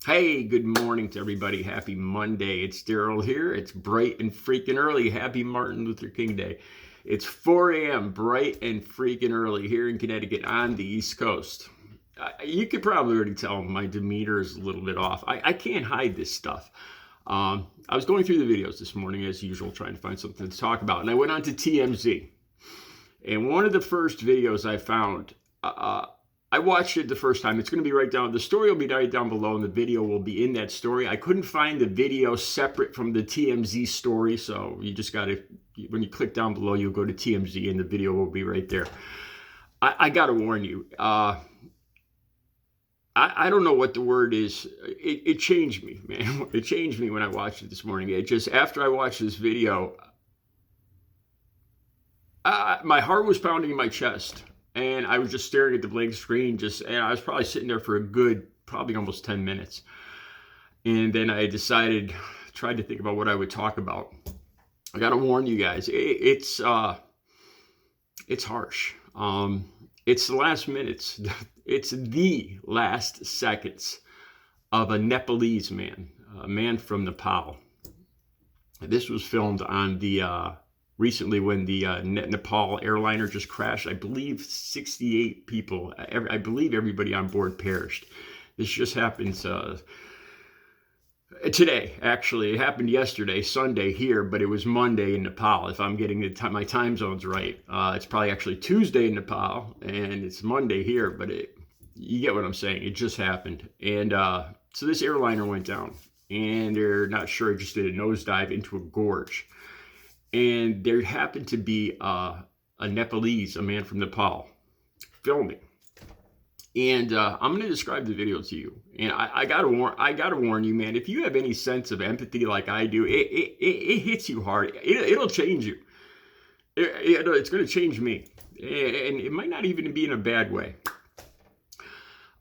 Hey, good morning to everybody. Happy Monday. It's Daryl here. It's bright and freaking early. Happy Martin Luther King Day. It's 4 a.m. bright and freaking early here in Connecticut on the East Coast. You could probably already tell my demeanor is a little bit off. I can't hide this stuff. I was going through the videos this morning as usual, trying to find something to talk about, and I went on to TMZ. And one of the first videos I found, I watched it the first time. It's going to be right down. The story will be right down below, and the video will be in that story. I couldn't find the video separate from the TMZ story, so you just got to, when you click down below, you'll go to TMZ, and the video will be right there. I got to warn you. I don't know what the word is. It changed me, man. It changed me when I watched it this morning. It just, after I watched this video, my heart was pounding in my chest. And I was just staring at the blank screen, and I was probably sitting there for a good, probably almost 10 minutes. And then I tried to think about what I would talk about. I got to warn you guys, it's harsh. It's the last minutes. It's the last seconds of a Nepalese man, a man from Nepal. This was filmed on the recently when the Nepal airliner just crashed. I believe 68 people, I believe everybody on board perished. This just happened today, actually. It happened yesterday, Sunday here, but it was Monday in Nepal, if I'm getting my time zones right. It's probably actually Tuesday in Nepal, and it's Monday here, but you get what I'm saying. It just happened. And so this airliner went down, and they're not sure, it just did a nosedive into a gorge. And there happened to be a Nepalese, a man from Nepal, filming. And I'm going to describe the video to you. And I gotta warn you, man. If you have any sense of empathy like I do, it hits you hard. It'll change you. It's going to change me, and it might not even be in a bad way.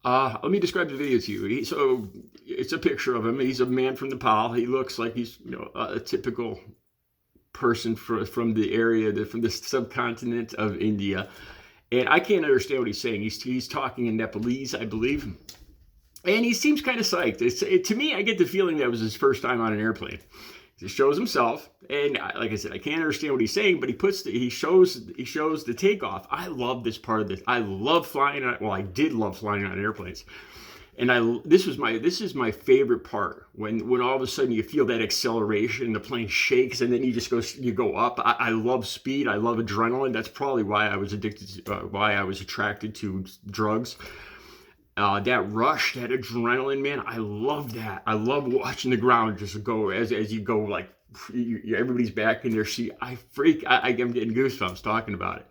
Let me describe the video to you. So it's a picture of him. He's a man from Nepal. He looks like he's a typical person from the area, from the subcontinent of India, and I can't understand what he's saying. He's talking in Nepalese, I believe, and he seems kind of psyched. To me, I get the feeling that was his first time on an airplane. He shows himself, and like I said, I can't understand what he's saying, but he shows the takeoff. I love this part of this. I love flying. I did love flying on airplanes. And this is my favorite part, when all of a sudden you feel that acceleration, the plane shakes, and then you go up. I love speed. I love adrenaline. That's probably why I was attracted to drugs. That rush, that adrenaline, man, I love that. I love watching the ground just go as you go, like everybody's back in their seat. I'm getting goosebumps talking about it.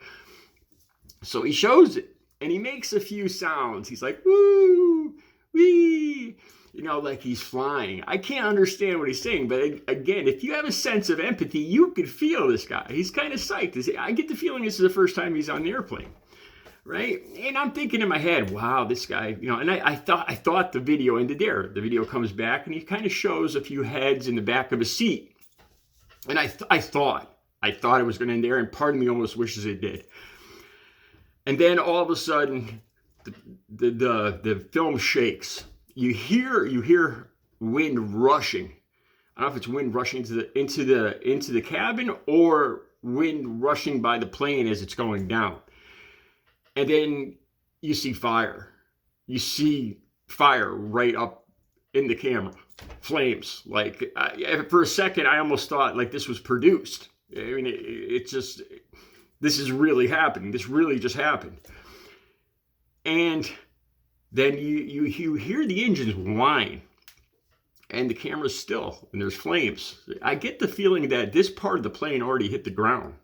So he shows it, and he makes a few sounds. He's like, woo, wee, like he's flying. I can't understand what he's saying, but again, if you have a sense of empathy, you could feel this guy. He's kind of psyched. I get the feeling this is the first time he's on the airplane, right? And I'm thinking in my head, wow, this guy, and I thought the video ended there. The video comes back, and he kind of shows a few heads in the back of a seat. And I thought it was going to end there, and part of me almost wishes it did. And then all of a sudden, the film shakes. You hear wind rushing. I don't know if it's wind rushing into the cabin, or wind rushing by the plane as it's going down. And then you see fire. You see fire right up in the camera. Flames. Like, for a second, I almost thought like this was produced. I mean, this is really happening. This really just happened. And then you hear the engines whine, and the camera's still, and there's flames. I get the feeling that this part of the plane already hit the ground.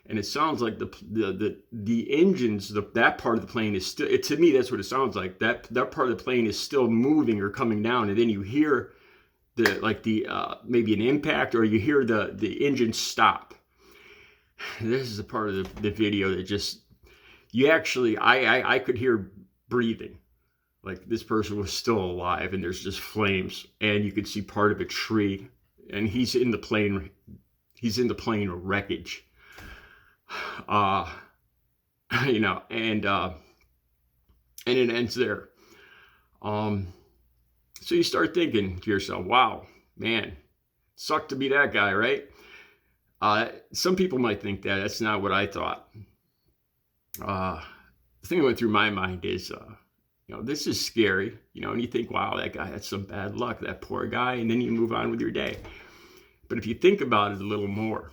And it sounds like the engines, that part of the plane is still, to me, that's what it sounds like. That part of the plane is still moving or coming down. And then you hear maybe an impact, or you hear the engine stop. This is a part of the video that just, I could hear breathing. Like this person was still alive, and there's just flames, and you could see part of a tree, and he's in the plane wreckage. And it ends there. So you start thinking to yourself, wow, man, sucked to be that guy, right? Some people might think that. That's not what I thought. The thing that went through my mind is, this is scary, and you think, wow, that guy had some bad luck, that poor guy, and then you move on with your day. But if you think about it a little more,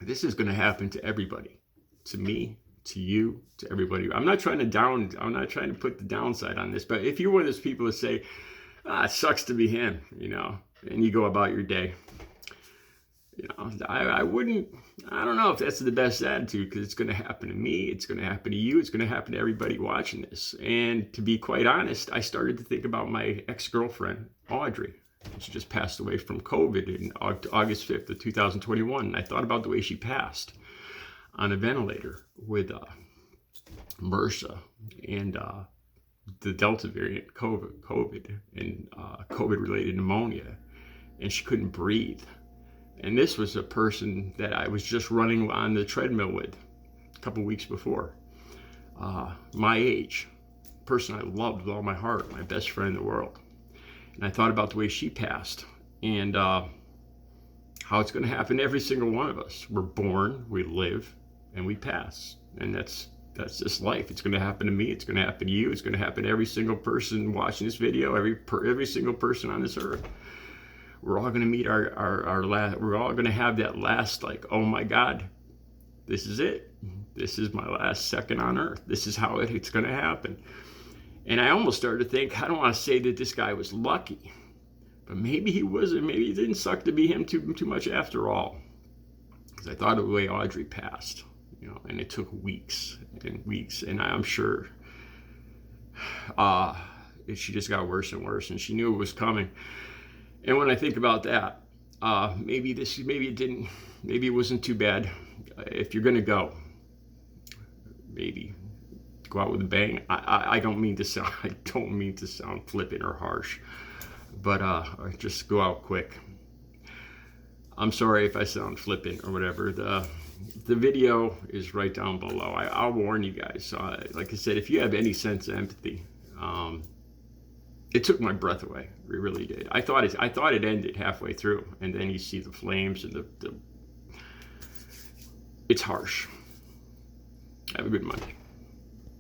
this is going to happen to everybody, to me, to you, to everybody. I'm not trying to put the downside on this, but if you're one of those people that say, it sucks to be him, and you go about your day, I don't know if that's the best attitude, because it's going to happen to me, it's going to happen to you, it's going to happen to everybody watching this. And to be quite honest, I started to think about my ex-girlfriend, Audrey. She just passed away from COVID in August 5th of 2021. And I thought about the way she passed on a ventilator with MRSA and the Delta variant COVID and COVID-related pneumonia. And she couldn't breathe. And this was a person that I was just running on the treadmill with a couple weeks before. My age, person I loved with all my heart, my best friend in the world. And I thought about the way she passed and how it's going to happen to every single one of us. We're born, we live, and we pass. And that's just life. It's going to happen to me. It's going to happen to you. It's going to happen to every single person watching this video, every single person on this earth. We're all going to meet our last, we're all going to have that last, like, oh my God, this is it. This is my last second on earth. This is how it's going to happen. And I almost started to think, I don't want to say that this guy was lucky, but maybe he wasn't. Maybe it didn't suck to be him too much after all. Because I thought of the way Audrey passed, and it took weeks and weeks. And I'm sure she just got worse and worse, and she knew it was coming. And when I think about that, maybe it wasn't too bad. If you're gonna go, maybe go out with a bang. I don't mean to sound flippant or harsh, but just go out quick. I'm sorry if I sound flippant or whatever. The video is right down below. I'll warn you guys. Like I said, if you have any sense of empathy, it took my breath away. It really did. I thought it ended halfway through, and then you see the flames and it's harsh. Have a good Monday.